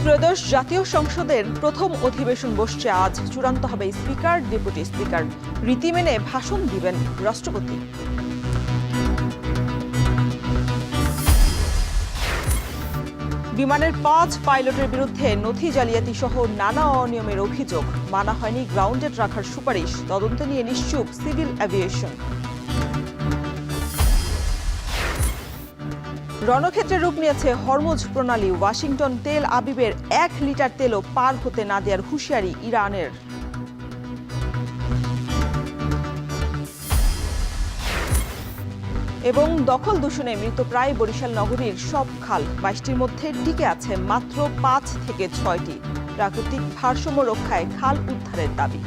ত্রয়োদশ জাতীয় সংসদের প্রথম অধিবেশন বসছে আজ। চূড়ান্ত হবে স্পিকার, ডেপুটি স্পিকার। রীতি মেনে ভাষণ দিবেন রাষ্ট্রপতি। বিমানের 5 পাইলটের বিরুদ্ধে নথি জালিয়াতি সহ নানা অনিয়মের অভিযোগ। মানা হয়নি গ্রাউন্ডেড রাখার সুপারিশ। তদন্ত নিয়ে নিশ্চুপ সিভিল এভিয়েশন। রণক্ষেত্রে রূপ নিয়েছে হরমুজ প্রণালী। ওয়াশিংটন তেল আবিবের 1 লিটার তেলও পার হতে না দেওয়ার হুঁশিয়ারি ইরানের। এবং দখল দূষণে মৃতপ্রায় বরিশাল নগরীর সব খাল। 22টির মধ্যে টিকে আছে মাত্র 5 থেকে 6টি। প্রাকৃতিক ভারসাম্য রক্ষায় খাল উদ্ধারের দাবি।